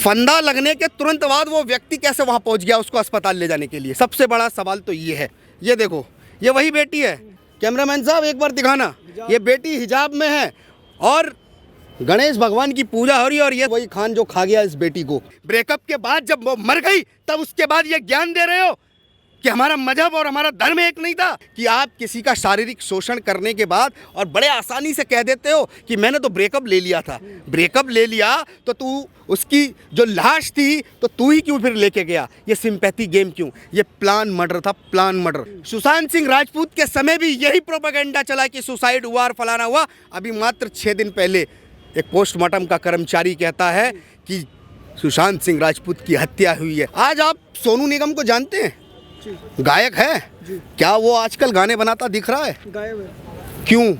फंदा लगने के तुरंत बाद वो व्यक्ति कैसे वहाँ पहुँच गया उसको अस्पताल ले जाने के लिए? सबसे बड़ा सवाल तो ये है। ये देखो, ये वही बेटी है। कैमरामैन साहब एक बार दिखाना, ये बेटी हिजाब में है और गणेश भगवान की पूजा हो रही है और ये वही खान जो खा गया इस बेटी को। ब्रेकअप के बाद जब वो मर गई तब उसके बाद ये ज्ञान दे रहे हो कि हमारा मजहब और हमारा धर्म एक नहीं था? कि आप किसी का शारीरिक शोषण करने के बाद और बड़े आसानी से कह देते हो कि मैंने तो ब्रेकअप ले लिया था। ब्रेकअप ले लिया तो तू उसकी जो लाश थी तो तू ही क्यों फिर लेके गया? ये सिंपैथी गेम क्यों? ये प्लान मर्डर था, प्लान मर्डर। सुशांत सिंह राजपूत के समय भी यही प्रोपेगेंडा चला कि सुसाइड हुआ और फलाना हुआ। अभी मात्र 6 दिन पहले एक पोस्टमार्टम का कर्मचारी कहता है कि सुशांत सिंह राजपूत की हत्या हुई है। आज आप सोनू निगम को जानते हैं? गायक है। क्या वो आजकल गाने बनाता दिख रहा है? गायब है। क्यों?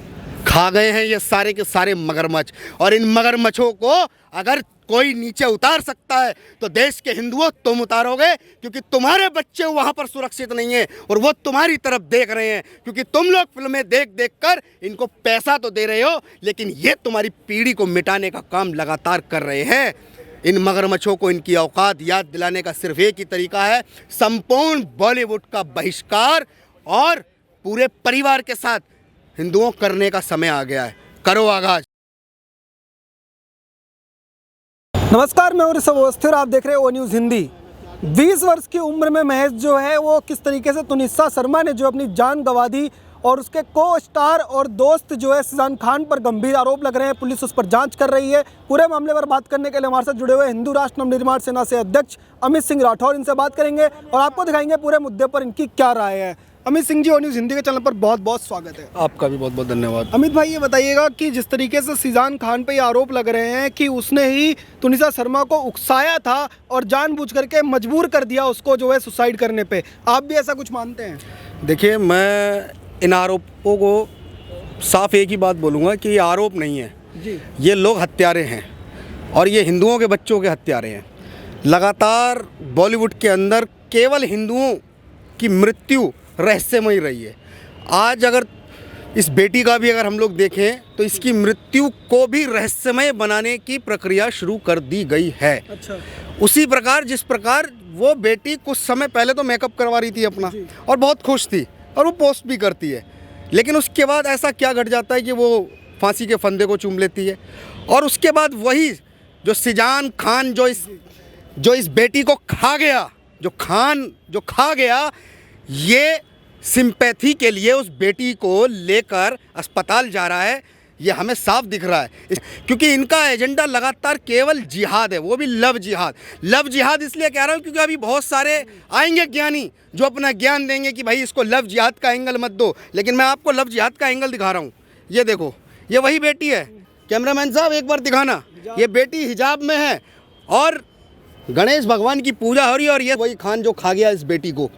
खा गए हैं ये सारे के सारे मगरमच्छ। और इन मगरमच्छों को अगर कोई नीचे उतार सकता है तो देश के हिंदुओं तुम उतारोगे, क्योंकि तुम्हारे बच्चे वहां पर सुरक्षित नहीं है और वो तुम्हारी तरफ देख रहे हैं, क्योंकि तुम लोग फिल्में देख देख कर इनको पैसा तो दे रहे हो लेकिन ये तुम्हारी पीढ़ी को मिटाने का काम लगातार कर रहे हैं। इन मगरमच्छों को इनकी औकात याद दिलाने का सिर्फ एक ही तरीका है, संपूर्ण बॉलीवुड का बहिष्कार और पूरे परिवार के साथ हिंदुओं करने का समय आ गया है। करो आगाज। नमस्कार, मैं ऋषभ अवस्थी और आप देख रहे हैं ओ न्यूज़ हिंदी। 20 वर्ष की उम्र में महेश जो है वो किस तरीके से तुनिसा शर्मा ने जो अपनी जान गंवा दी और उसके को स्टार और दोस्त जो है शाहजान खान पर गंभीर आरोप लग रहे हैं। पुलिस उस पर जांच कर रही है। पूरे मामले पर बात करने के लिए हमारे साथ जुड़े हुए हिंदू राष्ट्र नवनिर्माण सेना से अध्यक्ष अमित सिंह राठौर, इनसे बात करेंगे और आपको दिखाएंगे पूरे मुद्दे पर इनकी क्या राय है। अमित सिंह जी, ओ न्यूज़ हिंदी के चैनल पर बहुत बहुत स्वागत है। आपका भी बहुत बहुत धन्यवाद। अमित भाई, ये बताइएगा कि जिस तरीके से शाहजान खान पे ये आरोप लग रहे हैं कि उसने ही तुनिसा शर्मा को उकसाया था और जानबूझ करके मजबूर कर दिया उसको जो है सुसाइड करने पे, आप भी ऐसा कुछ मानते हैं? देखिए, मैं इन आरोपों को साफ एक ही बात बोलूँगा कि ये आरोप नहीं है जी। ये लोग हत्यारे हैं और ये हिंदुओं के बच्चों के हत्यारे हैं। लगातार बॉलीवुड के अंदर केवल हिंदुओं की मृत्यु रहस्यमयी रही है। आज अगर इस बेटी का भी अगर हम लोग देखें तो इसकी मृत्यु को भी रहस्यमय बनाने की प्रक्रिया शुरू कर दी गई है। अच्छा। उसी प्रकार जिस प्रकार वो बेटी कुछ समय पहले तो मेकअप करवा रही थी अपना और बहुत खुश थी और वो पोस्ट भी करती है, लेकिन उसके बाद ऐसा क्या घट जाता है कि वो फांसी के फंदे को चूम लेती है और उसके बाद वही जो शाहजान खान जो इस बेटी को खा गया, जो खा गया, ये सिंपैथी के लिए उस बेटी को लेकर अस्पताल जा रहा है। ये हमें साफ दिख रहा है, क्योंकि इनका एजेंडा लगातार केवल जिहाद है, वो भी लव जिहाद। लव जिहाद इसलिए कह रहा हूँ क्योंकि अभी बहुत सारे आएंगे ज्ञानी जो अपना ज्ञान देंगे कि भाई इसको लव जिहाद का एंगल मत दो, लेकिन मैं आपको लव जिहाद का एंगल दिखा रहा हूँ। ये देखो, ये वही बेटी है। कैमरामैन साहब एक बार दिखाना, ये बेटी हिजाब में है और गणेश भगवान की पूजा हो रही है और ये वही खान जो खा गया इस बेटी को,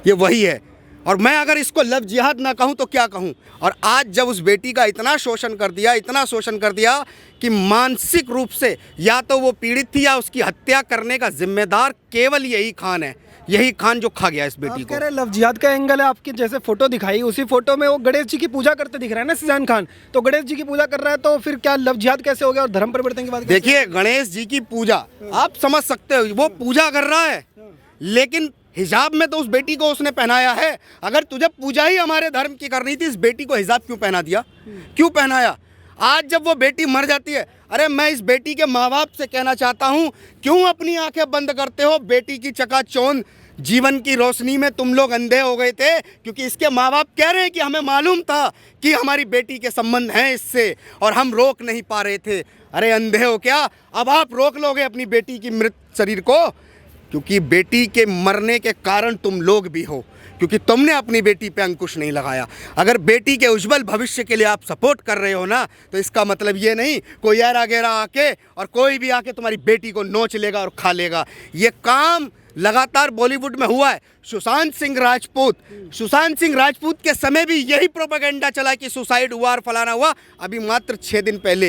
ये वही है। और मैं अगर इसको लव जिहाद ना कहूँ तो क्या कहूँ? और आज जब उस बेटी का इतना शोषण कर दिया कि मानसिक रूप से या तो वो पीड़ित थी या उसकी हत्या करने का जिम्मेदार केवल यही खान है, यही खान जो खा गया इस बेटी को। कह रहे लव जिहाद का एंगल है। आपकी जैसे फोटो दिखाई, उसी फोटो में वो गणेश जी की पूजा करते दिख रहा है ना शाहजान खान, तो गणेश जी की पूजा कर रहा है तो फिर क्या लव जिहाद कैसे हो गया और धर्म परिवर्तन की बात? देखिए, गणेश जी की पूजा आप समझ सकते हो, वो पूजा कर रहा है लेकिन हिजाब में तो उस बेटी को उसने पहनाया है। अगर तुझे पूजा ही हमारे धर्म की करनी थी, इस बेटी को हिजाब क्यों पहना दिया? क्यों पहनाया? आज जब वो बेटी मर जाती है, अरे मैं इस बेटी के माँ बाप से कहना चाहता हूँ, क्यों अपनी आंखें बंद करते हो? बेटी की चकाचौंध जीवन की रोशनी में तुम लोग अंधे हो गए थे, क्योंकि इसके माँ बाप कह रहे हैं कि हमें मालूम था कि हमारी बेटी के संबंध हैं इससे और हम रोक नहीं पा रहे थे। अरे अंधे हो क्या? अब आप रोक लोगे अपनी बेटी की मृत शरीर को, क्योंकि बेटी के मरने के कारण तुम लोग भी हो, क्योंकि तुमने अपनी बेटी पे अंकुश नहीं लगाया। अगर बेटी के उज्जवल भविष्य के लिए आप सपोर्ट कर रहे हो ना, तो इसका मतलब ये नहीं कोई ऐरा गैरा आके और कोई भी आके तुम्हारी बेटी को नोच लेगा और खा लेगा। ये काम लगातार बॉलीवुड में हुआ है। सुशांत सिंह राजपूत के समय भी यही प्रोपेगेंडा चला कि सुसाइड हुआ और फलाना हुआ। अभी मात्र 6 दिन पहले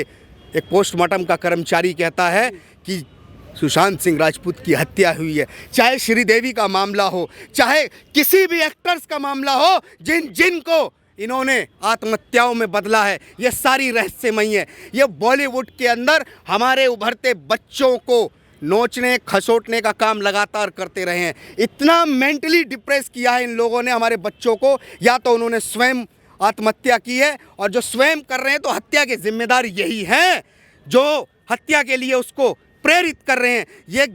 एक पोस्टमार्टम का कर्मचारी कहता है कि सुशांत सिंह राजपूत की हत्या हुई है। चाहे श्रीदेवी का मामला हो, चाहे किसी भी एक्टर्स का मामला हो, जिनको इन्होंने आत्महत्याओं में बदला है, ये सारी रहस्यमयी है। ये बॉलीवुड के अंदर हमारे उभरते बच्चों को नोचने खसोटने का काम लगातार करते रहे हैं। इतना मेंटली डिप्रेस किया है इन लोगों ने हमारे बच्चों को, या तो उन्होंने स्वयं आत्महत्या की है, और जो स्वयं कर रहे हैं तो हत्या के जिम्मेदार यही हैं जो हत्या के लिए उसको प्रेरित कर रहे हैं। ये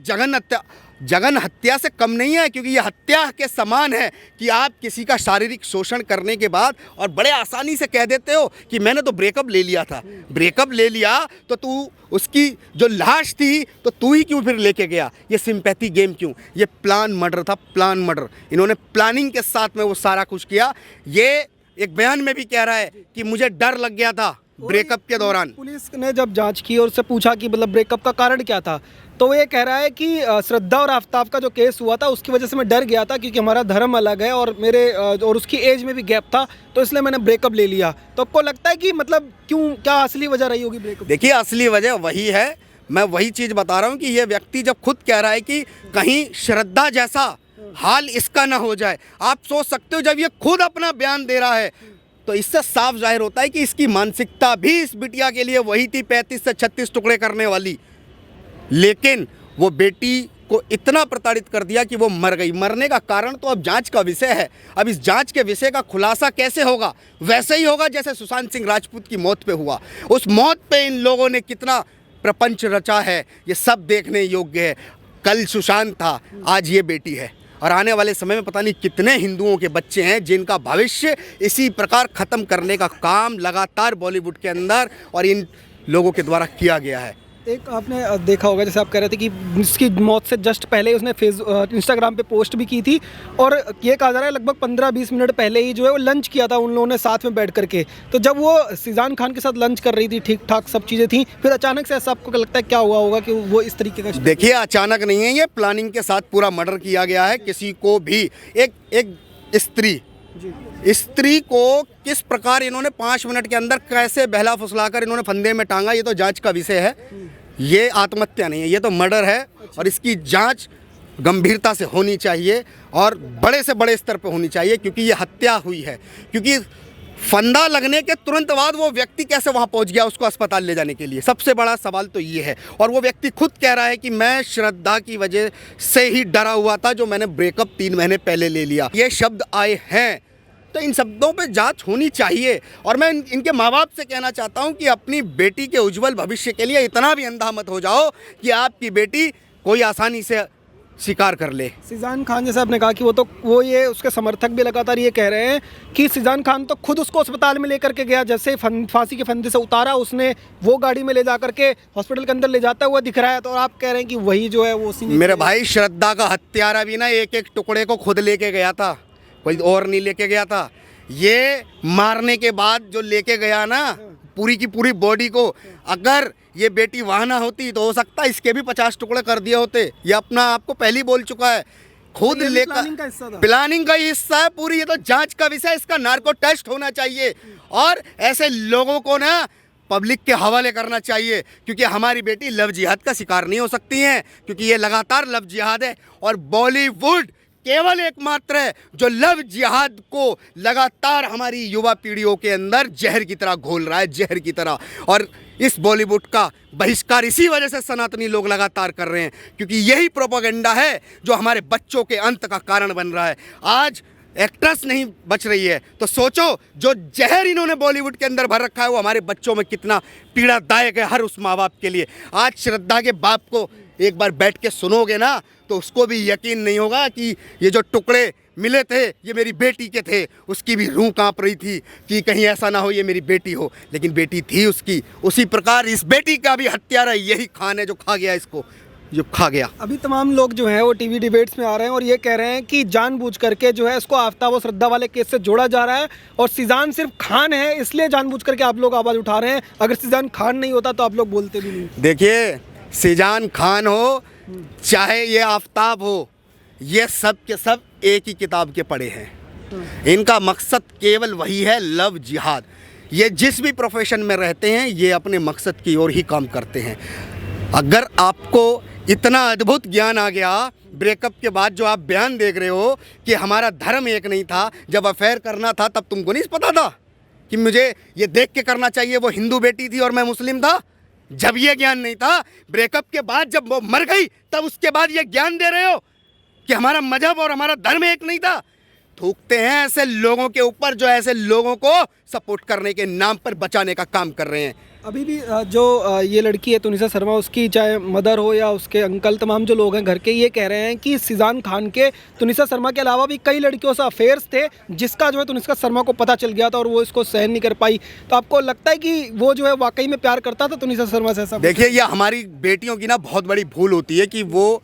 जघन हत्या से कम नहीं है, क्योंकि ये हत्या के समान है कि आप किसी का शारीरिक शोषण करने के बाद और बड़े आसानी से कह देते हो कि मैंने तो ब्रेकअप ले लिया था। ब्रेकअप ले लिया तो तू उसकी जो लाश थी तो तू ही क्यों फिर लेके गया? ये सिंपैथी गेम क्यों? ये प्लान मर्डर था, प्लान मर्डर। इन्होंने प्लानिंग के साथ में वो सारा कुछ किया। ये एक बयान में भी कह रहा है कि मुझे डर लग गया था ब्रेकअप के दौरान। पुलिस ने जब जांच की और उससे पूछा कि मतलब ब्रेकअप का कारण क्या था, तो वो ये कह रहा है कि श्रद्धा और आफ्ताब का जो केस हुआ था उसकी वजह से मैं डर गया था, क्योंकि हमारा धर्म अलग है और मेरे और उसकी एज में भी गैप था, तो इसलिए मैंने ब्रेकअप ले लिया। तो आपको लगता है कि मतलब क्यों, क्या असली वजह रही होगी ब्रेकअप? देखिए, असली वजह वही है, मैं वही चीज़ बता रहा हूँ कि ये व्यक्ति जब खुद कह रहा है कि कहीं श्रद्धा जैसा हाल इसका ना हो जाए। आप सोच सकते हो, जब ये खुद अपना बयान दे रहा है तो इससे साफ जाहिर होता है कि इसकी मानसिकता भी इस बिटिया के लिए वही थी, 35 से 36 टुकड़े करने वाली। लेकिन वो बेटी को इतना प्रताड़ित कर दिया कि वो मर गई। मरने का कारण तो अब जांच का विषय है। अब इस जांच के विषय का खुलासा कैसे होगा? वैसे ही होगा जैसे सुशांत सिंह राजपूत की मौत पे हुआ। उस मौत पे इन लोगों ने कितना प्रपंच रचा है, ये सब देखने योग्य है। कल सुशांत था, आज ये बेटी है, और आने वाले समय में पता नहीं कितने हिंदुओं के बच्चे हैं जिनका भविष्य इसी प्रकार ख़त्म करने का काम लगातार बॉलीवुड के अंदर और इन लोगों के द्वारा किया गया है। एक आपने देखा होगा, जैसे आप कह रहे थे कि इसकी मौत से जस्ट पहले उसने इंस्टाग्राम पे पोस्ट भी की थी, और ये कहा जा रहा है लगभग 15-20 मिनट पहले ही जो है वो लंच किया था उन लोगों ने साथ में बैठ करके। तो जब वो सीजान खान के साथ लंच कर रही थी, ठीक ठाक सब चीज़ें थी, फिर अचानक से ऐसा आपको लगता है क्या हुआ होगा कि वो इस तरीके का? देखिए, अचानक नहीं है, ये प्लानिंग के साथ पूरा मर्डर किया गया है। किसी को भी एक स्त्री को किस प्रकार इन्होंने 5 मिनट के अंदर कैसे बहला फुसलाकर इन्होंने फंदे में टांगा, ये तो जांच का विषय है। ये आत्महत्या नहीं है, ये तो मर्डर है, और इसकी जांच गंभीरता से होनी चाहिए और बड़े से बड़े स्तर पर होनी चाहिए, क्योंकि ये हत्या हुई है। क्योंकि फंदा लगने के तुरंत बाद वो व्यक्ति कैसे वहाँ पहुँच गया उसको अस्पताल ले जाने के लिए? सबसे बड़ा सवाल तो ये है। और वो व्यक्ति खुद कह रहा है कि मैं श्रद्धा की वजह से ही डरा हुआ था, जो मैंने ब्रेकअप 3 महीने पहले ले लिया। ये शब्द आए हैं, तो इन शब्दों पे जांच होनी चाहिए। और मैं इनके माँ बाप से कहना चाहता हूँ कि अपनी बेटी के उज्जवल भविष्य के लिए इतना भी अंधा मत हो जाओ कि आपकी बेटी कोई आसानी से शिकार कर ले। सीजान खान, जैसे आपने कहा कि वो ये उसके समर्थक भी लगातार ये कह रहे हैं कि सीजान खान तो खुद उसको अस्पताल में लेकर के गया, जैसे फांसी के फंदे से उतारा उसने, वो गाड़ी में ले जा करके हॉस्पिटल के अंदर ले जाता हुआ दिख रहा है। तो आप कह रहे हैं कि वही जो है वो मेरे भाई, श्रद्धा का हत्यारा भी ना एक एक टुकड़े को खुद लेके गया था, कोई और नहीं लेके गया था। ये मारने के बाद जो लेके गया ना पूरी की पूरी बॉडी को, अगर ये बेटी वहाँ ना होती तो हो सकता है इसके भी 50 टुकड़े कर दिए होते। ये अपना आपको पहले ही बोल चुका है, खुद लेकर। प्लानिंग का हिस्सा है पूरी, ये तो जांच का विषय, इसका नार्को टेस्ट होना चाहिए और ऐसे लोगों को ना पब्लिक के हवाले करना चाहिए, क्योंकि हमारी बेटी लव जिहाद का शिकार नहीं हो सकती हैं, क्योंकि ये लगातार लव जिहाद है। और बॉलीवुड केवल एकमात्र है जो लव जिहाद को लगातार हमारी युवा पीढ़ियों के अंदर जहर की तरह घोल रहा है, जहर की तरह। और इस बॉलीवुड का बहिष्कार इसी वजह से सनातनी लोग लगातार कर रहे हैं, क्योंकि यही प्रोपेगेंडा है जो हमारे बच्चों के अंत का कारण बन रहा है। आज एक्ट्रेस नहीं बच रही है, तो सोचो जो जहर इन्होंने बॉलीवुड के अंदर भर रखा है वो हमारे बच्चों में कितना पीड़ादायक है हर उस माँ बाप के लिए। आज श्रद्धा के बाप को एक बार बैठ के सुनोगे ना तो उसको भी यकीन नहीं होगा कि ये जो टुकड़े मिले थे ये मेरी बेटी के थे। उसकी भी रूह कांप रही थी कि कहीं ऐसा ना हो ये मेरी बेटी हो, लेकिन बेटी थी उसकी। उसी प्रकार इस बेटी का भी हत्यारा यही खान है जो खा गया इसको, जो खा गया। अभी तमाम लोग जो हैं वो टीवी डिबेट्स में आ रहे हैं और ये कह रहे हैं कि जानबूझ करके जो है इसको आफ्ताब और श्रद्धा वाले केस से जोड़ा जा रहा है, और सीजान सिर्फ खान है इसलिए जानबूझ करके आप लोग आवाज़ उठा रहे हैं। अगर सीजान खान नहीं होता तो आप लोग बोलते भी नहीं। देखिए, सीजान खान हो चाहे ये आफ्ताब हो, ये सब के सब एक ही किताब के पढ़े हैं। इनका मकसद केवल वही है, लव जिहाद। ये जिस भी प्रोफेशन में रहते हैं ये अपने मकसद की ओर ही काम करते हैं। अगर आपको इतना अद्भुत ज्ञान आ गया ब्रेकअप के बाद, जो आप बयान देख रहे हो कि हमारा धर्म एक नहीं था, जब अफेयर करना था तब तुमको नहीं पता था कि मुझे ये देख के करना चाहिए वो हिंदू बेटी थी और मैं मुस्लिम था? जब ये ज्ञान नहीं था, ब्रेकअप के बाद जब वो मर गई तब उसके बाद ये ज्ञान दे रहे हो कि हमारा मजहब और हमारा धर्म एक नहीं था। थूकते हैं ऐसे लोगों के ऊपर जो ऐसे लोगों को सपोर्ट करने के नाम पर बचाने का काम कर रहे हैं। अभी भी जो ये लड़की है तुनिसा शर्मा, उसकी चाहे मदर हो या उसके अंकल, तमाम जो लोग हैं घर के, ये कह रहे हैं कि सिजान खान के तुनिसा शर्मा के अलावा भी कई लड़कियों से अफेयर्स थे, जिसका जो है तुनिसा शर्मा को पता चल गया था और वो इसको सहन नहीं कर पाई। तो आपको लगता है कि वो जो है वाकई में प्यार करता था तुनिसा शर्मा से? ऐसा देखिए, ये हमारी बेटियों की ना बहुत बड़ी भूल होती है कि वो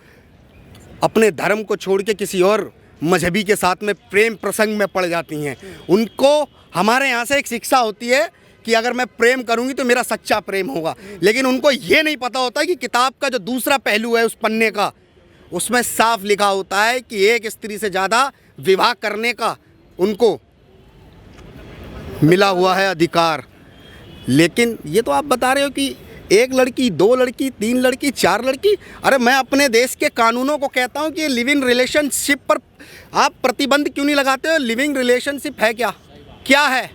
अपने धर्म को छोड़ के किसी और मजहबी के साथ में प्रेम प्रसंग में पड़ जाती हैं। उनको हमारे यहाँ से एक शिक्षा होती है कि अगर मैं प्रेम करूंगी तो मेरा सच्चा प्रेम होगा, लेकिन उनको ये नहीं पता होता कि किताब का जो दूसरा पहलू है उस पन्ने का, उसमें साफ लिखा होता है कि एक स्त्री से ज़्यादा विवाह करने का उनको मिला हुआ है अधिकार। लेकिन ये तो आप बता रहे हो कि एक लड़की, दो लड़की, तीन लड़की, चार लड़की। अरे मैं अपने देश के कानूनों को कहता हूँ कि लिविंग रिलेशनशिप पर आप प्रतिबंध क्यों नहीं लगाते हो? लिविंग रिलेशनशिप है क्या? क्या है?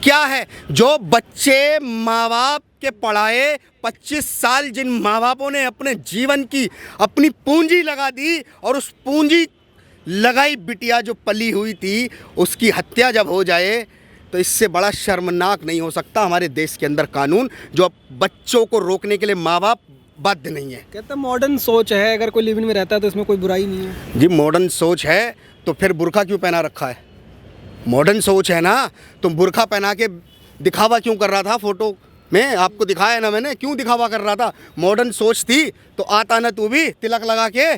क्या है? जो बच्चे माँ बाप के पढ़ाए 25 साल, जिन माँ बापों ने अपने जीवन की अपनी पूंजी लगा दी और उस पूंजी लगाई बिटिया जो पली हुई थी, उसकी हत्या जब हो जाए तो इससे बड़ा शर्मनाक नहीं हो सकता हमारे देश के अंदर कानून, जो अब बच्चों को रोकने के लिए माँ बाप बाध्य नहीं है। कहते हैं मॉडर्न सोच है, अगर कोई लिव इन में रहता है तो इसमें कोई बुराई नहीं है। जी, मॉडर्न सोच है तो फिर बुर्का क्यों पहना रखा है? मॉडर्न सोच है ना, तुम बुर्का पहना के दिखावा क्यों कर रहा था? फोटो में आपको दिखाया ना मैंने, क्यों दिखावा कर रहा था? मॉडर्न सोच थी तो आता ना तू भी तिलक लगा के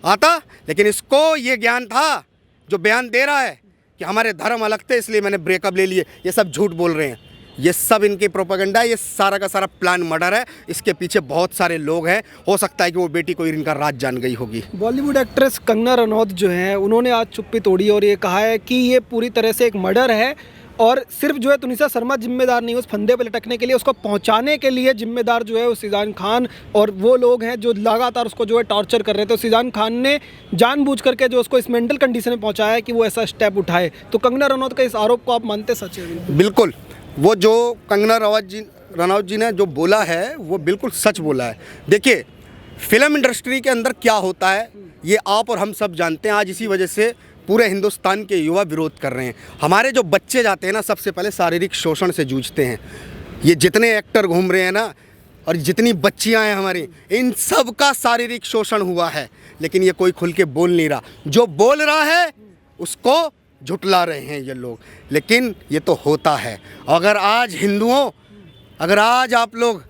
आता। लेकिन इसको ये ज्ञान था जो बयान दे रहा है कि हमारे धर्म अलग थे इसलिए मैंने ब्रेकअप ले लिए। ये सब झूठ बोल रहे हैं, ये सब इनकी प्रोपेगेंडा है, ये सारा का सारा प्लान मर्डर है। इसके पीछे बहुत सारे लोग हैं, हो सकता है कि वो बेटी कोई इनका राज जान गई होगी। बॉलीवुड एक्ट्रेस कंगना रनौत जो है, उन्होंने आज चुप्पी तोड़ी और ये कहा है कि ये पूरी तरह से एक मर्डर है और सिर्फ जो है तुनिसा शर्मा जिम्मेदार नहीं है उस फंदे पर लटकने के लिए, उसको पहुंचाने के लिए जिम्मेदार जो है वो सिजान खान और वो लोग हैं जो लगातार उसको जो है टॉर्चर कर रहे थे। तो सिजान खान ने जानबूझ करके जो उसको इस मेंटल कंडीशन में पहुंचाया है कि वो ऐसा स्टेप उठाए। तो कंगना रनौत का इस आरोप को आप मानते सच है? बिल्कुल, वो जो कंगना रनौत जी ने जो बोला है वो बिल्कुल सच बोला है। देखिए, फिल्म इंडस्ट्री के अंदर क्या होता है ये आप और हम सब जानते हैं। आज इसी वजह से पूरे हिंदुस्तान के युवा विरोध कर रहे हैं। हमारे जो बच्चे जाते हैं ना, सबसे पहले शारीरिक शोषण से जूझते हैं। ये जितने एक्टर घूम रहे हैं ना और जितनी बच्चियां हैं हमारी, इन सब का शारीरिक शोषण हुआ है, लेकिन ये कोई खुल के बोल नहीं रहा। जो बोल रहा है उसको झुटला रहे हैं ये लोग, लेकिन ये तो होता है। अगर आज हिंदुओं, अगर आज आप लोग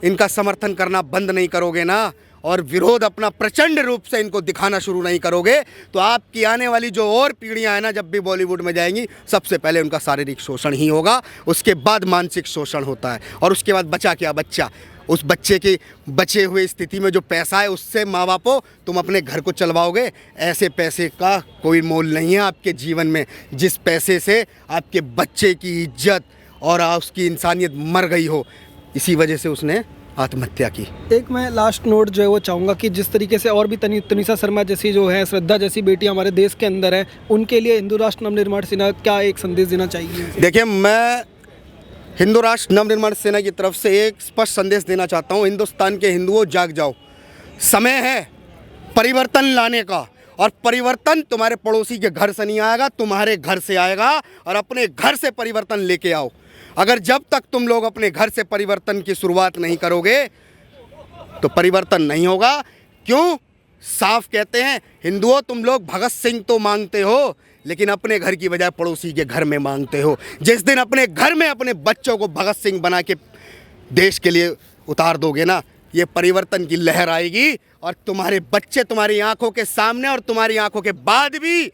इनका समर्थन करना बंद नहीं करोगे ना और विरोध अपना प्रचंड रूप से इनको दिखाना शुरू नहीं करोगे, तो आपकी आने वाली जो और पीढ़ियां हैं ना, जब भी बॉलीवुड में जाएंगी, सबसे पहले उनका शारीरिक शोषण ही होगा, उसके बाद मानसिक शोषण होता है और उसके बाद बचा क्या? बच्चा। उस बच्चे की बचे हुए स्थिति में जो पैसा है उससे माँ बापों तुम अपने घर को चलवाओगे। ऐसे पैसे का कोई मोल नहीं है आपके जीवन में, जिस पैसे से आपके बच्चे की इज्जत और उसकी इंसानियत मर गई हो। इसी वजह से उसने आत्महत्या की। एक मैं लास्ट नोट जो है वो चाहूँगा कि जिस तरीके से और भी तुनिसा शर्मा जैसी जो है, श्रद्धा जैसी बेटी हमारे देश के अंदर है, उनके लिए हिंदू राष्ट्र नवनिर्माण सेना क्या एक संदेश देना चाहिए? देखिए, मैं हिंदू राष्ट्र नवनिर्माण सेना की तरफ से एक स्पष्ट संदेश देना चाहता हूँ। हिंदुस्तान के हिंदुओं, जाग जाओ, समय है परिवर्तन लाने का। और परिवर्तन तुम्हारे पड़ोसी के घर से नहीं आएगा, तुम्हारे घर से आएगा। और अपने घर से परिवर्तन लेके आओ। अगर जब तक तुम लोग अपने घर से परिवर्तन की शुरुआत नहीं करोगे तो परिवर्तन नहीं होगा। क्यों? साफ कहते हैं, हिंदुओं तुम लोग भगत सिंह तो मांगते हो, लेकिन अपने घर की बजाय पड़ोसी के घर में मांगते हो। जिस दिन अपने घर में अपने बच्चों को भगत सिंह बना के देश के लिए उतार दोगे ना, ये परिवर्तन की लहर आएगी और तुम्हारे बच्चे तुम्हारी आंखों के सामने और तुम्हारी आंखों के बाद भी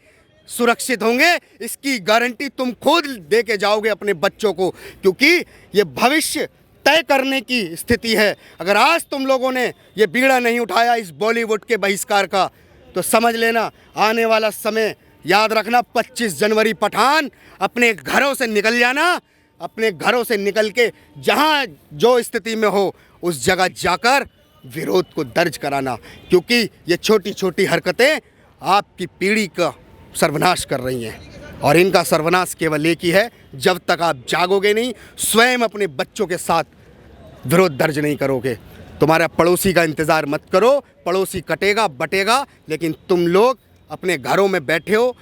सुरक्षित होंगे। इसकी गारंटी तुम खुद दे के जाओगे अपने बच्चों को, क्योंकि ये भविष्य तय करने की स्थिति है। अगर आज तुम लोगों ने ये बीड़ा नहीं उठाया इस बॉलीवुड के बहिष्कार का, तो समझ लेना आने वाला समय, याद रखना, 25 जनवरी पठान, अपने घरों से निकल जाना। अपने घरों से निकल के जहाँ जो स्थिति में हो उस जगह जाकर विरोध को दर्ज कराना, क्योंकि ये छोटी छोटी हरकतें आपकी पीढ़ी का सर्वनाश कर रही हैं। और इनका सर्वनाश केवल एक ही है, जब तक आप जागोगे नहीं, स्वयं अपने बच्चों के साथ विरोध दर्ज नहीं करोगे। तुम्हारा पड़ोसी का इंतज़ार मत करो, पड़ोसी कटेगा बटेगा, लेकिन तुम लोग अपने घरों में बैठे हो,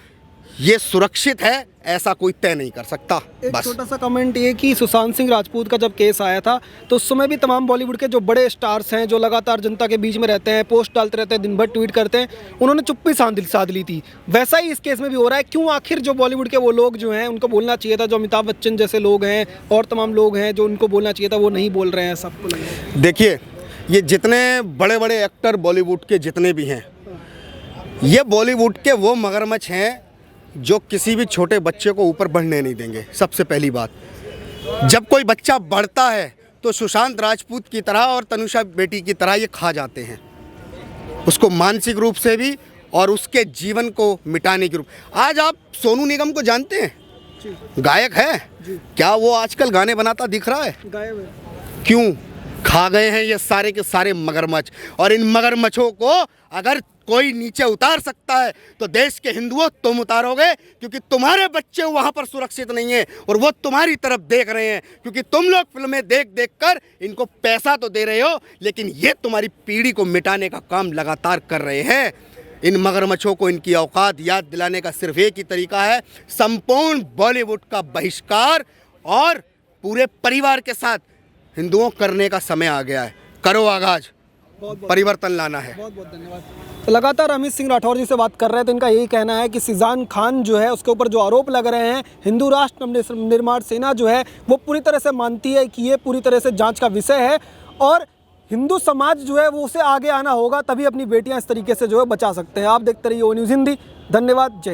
ये सुरक्षित है ऐसा कोई तय नहीं कर सकता। एक बस छोटा सा कमेंट ये कि सुशांत सिंह राजपूत का जब केस आया था तो उस समय भी तमाम बॉलीवुड के जो बड़े स्टार्स हैं, जो लगातार जनता के बीच में रहते हैं, पोस्ट डालते रहते हैं, दिन भर ट्वीट करते हैं, उन्होंने चुप्पी साध ली थी। वैसा ही इस केस में भी हो रहा है। क्यों आखिर जो बॉलीवुड के वो लोग जो हैं उनको बोलना चाहिए था, जो अमिताभ बच्चन जैसे लोग हैं और तमाम लोग हैं जो उनको बोलना चाहिए था, वो नहीं बोल रहे हैं? सबको देखिए, ये जितने बड़े बड़े एक्टर बॉलीवुड के जितने भी हैं, ये बॉलीवुड के वो मगरमच्छ हैं जो किसी भी छोटे बच्चे को ऊपर बढ़ने नहीं देंगे। सबसे पहली बात, जब कोई बच्चा बढ़ता है तो सुशांत राजपूत की तरह और तनुषा बेटी की तरह ये खा जाते हैं, उसको मानसिक रूप से भी और उसके जीवन को मिटाने के रूप। आज आप सोनू निगम को जानते हैं? गायक है। क्या वो आजकल गाने बनाता दिख रहा है? गायब है। क्यों? खा गए हैं ये सारे के सारे मगरमच्छ। और इन मगरमच्छों को अगर कोई नीचे उतार सकता है तो देश के हिंदुओं तुम उतारोगे, क्योंकि तुम्हारे बच्चे वहां पर सुरक्षित नहीं है और वो तुम्हारी तरफ देख रहे हैं, क्योंकि तुम लोग फिल्में देख देख कर इनको पैसा तो दे रहे हो, लेकिन ये तुम्हारी पीढ़ी को मिटाने का काम लगातार कर रहे हैं। इन मगरमच्छों को इनकी औकात याद दिलाने का सिर्फ एक ही तरीका है, संपूर्ण बॉलीवुड का बहिष्कार, और पूरे परिवार के साथ हिंदुओं करने का समय आ गया है। करो आगाज, परिवर्तन लाना है। बहुत बहुत धन्यवाद। तो लगातार अमित सिंह राठौर जी से बात कर रहे हैं तो इनका यही कहना है कि सिजान खान जो है उसके ऊपर जो आरोप लग रहे हैं, हिंदू राष्ट्र निर्माण सेना जो है वो पूरी तरह से मानती है कि ये पूरी तरह से जांच का विषय है और हिंदू समाज जो है वो उसे आगे आना होगा, तभी अपनी बेटियां इस तरीके से जो है बचा सकते हैं। आप देखते रहिए ओ न्यूज़ हिंदी। धन्यवाद। जय हिंद।